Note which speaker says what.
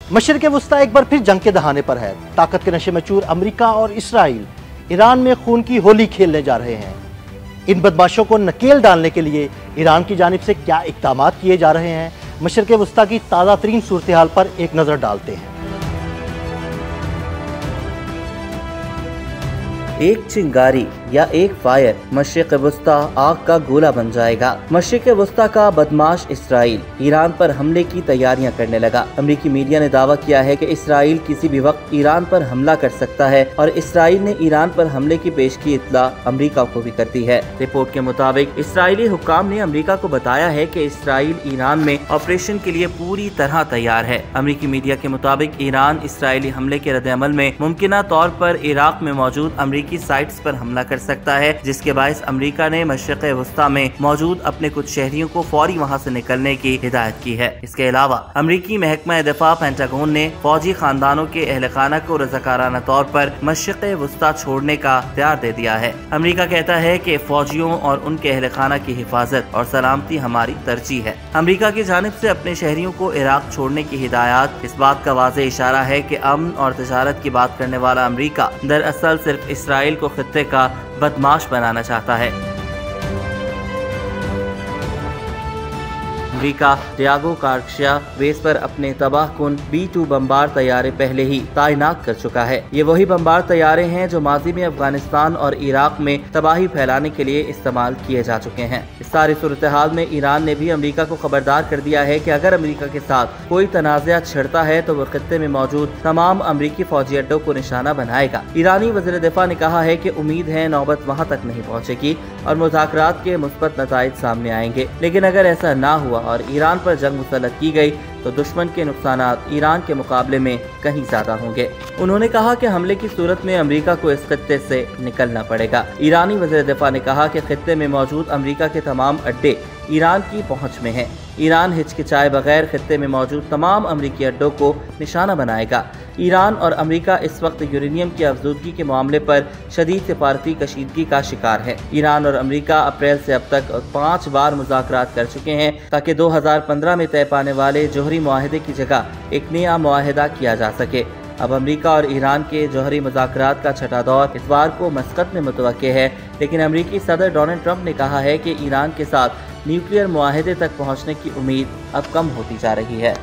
Speaker 1: मशरिक़ वस्ता एक बार फिर जंग के दहाने पर है। ताकत के नशे में चूर अमेरिका और इसराइल ईरान में खून की होली खेलने जा रहे हैं। इन बदमाशों को नकेल डालने के लिए ईरान की जानिब से क्या इक़दाम किए जा रहे हैं, मशरिक़ वस्ता की ताज़ा तरीन सूरत हाल पर एक नज़र डालते हैं।
Speaker 2: एक चिंगारी या एक फायर मशरिक़ वस्ता आग का गोला बन जाएगा। मशरिक़ वस्ता का बदमाश इसराइल ईरान पर हमले की तैयारियां करने लगा। अमेरिकी मीडिया ने दावा किया है कि इसराइल किसी भी वक्त ईरान पर हमला कर सकता है और इसराइल ने ईरान पर हमले की पेशगी इत्तला अमेरिका को भी कर दी है। रिपोर्ट के मुताबिक इसराइली हुक्काम ने अमेरिका को बताया है कि इसराइल ईरान में ऑपरेशन के लिए पूरी तरह तैयार है। अमेरिकी मीडिया के मुताबिक ईरान इसराइली हमले के रद्द-ए-अमल में मुमकिना तौर पर इराक में मौजूद अमेरिकी साइट्स पर हमला कर सकता है, जिसके बायस अमेरिका ने मशरिक़ वस्ता में मौजूद अपने कुछ शहरियों को फौरी वहां से निकलने की हिदायत की है। इसके अलावा अमेरिकी महकमा दिफा पेंटागन ने फौजी खानदानों के अहलखाना को रज़ाकाराना तौर पर मशरिक़ वस्ता छोड़ने का इख्तियार दे दिया है। अमेरिका कहता है कि फौजियों और उनके अहलखाना की हिफाजत और सलामती हमारी तरजीह है। अमेरिका की जानिब से अपने शहरियों को इराक छोड़ने की हिदायत इस बात का वाज़ेह इशारा है कि अमन और तजारत की बात करने वाला अमेरिका दरअसल सिर्फ इसराइल को खित्ते का बदमाश बनाना चाहता है। अमेरिका डियागो गार्सिया बेस पर अपने तबाहकुन B-2 बमबार तैयारे पहले ही तैनात कर चुका है। ये वही बमबार तैयारे हैं जो माजी में अफगानिस्तान और इराक में तबाही फैलाने के लिए इस्तेमाल किए जा चुके हैं। इस सारी सूरत हाल में ईरान ने भी अमेरिका को खबरदार कर दिया है कि अगर अमेरिका के साथ कोई तनाज़ा छिड़ता है तो वह खित्ते में मौजूद तमाम अमेरिकी फौजी अड्डों को निशाना बनाएगा। ईरानी वज़ीर दिफा ने कहा है कि उम्मीद है नौबत वहाँ तक नहीं पहुँचेगी और मुज़ाकरात के मुस्बत नताइज सामने आएंगे, लेकिन अगर ऐसा ना हुआ और ईरान पर जंग मुसल्लत की गई तो दुश्मन के नुकसानात ईरान के मुकाबले में कहीं ज्यादा होंगे। उन्होंने कहा कि हमले की सूरत में अमेरिका को इस खित्ते से निकलना पड़ेगा। ईरानी वज़ीर दिफा ने कहा कि खित्ते में मौजूद अमेरिका के तमाम अड्डे ईरान की पहुंच में हैं। ईरान हिचकिचाए बगैर खित्ते में मौजूद तमाम अमेरिकी अड्डों को निशाना बनाएगा। ईरान और अमेरिका इस वक्त यूरेनियम की अफजूदगी के मामले पर शदीद सिफारती कशीदगी का शिकार है। ईरान और अमेरिका अप्रैल से अब तक 5 बार मुज़ाकरात कर चुके हैं ताकि 2015 में तय पाने वाले जौहरी मुआहदे की जगह एक नया मुआहदा किया जा सके। अब अमेरिका और ईरान के जौहरी मुज़ाकरात का छठा दौर इस बार को मस्कत में मुतवक्के है, लेकिन अमेरिकी सदर डोनाल्ड ट्रंप ने कहा है कि ईरान के साथ न्यूक्लियर मुआहदे तक पहुंचने की उम्मीद अब कम होती जा रही है।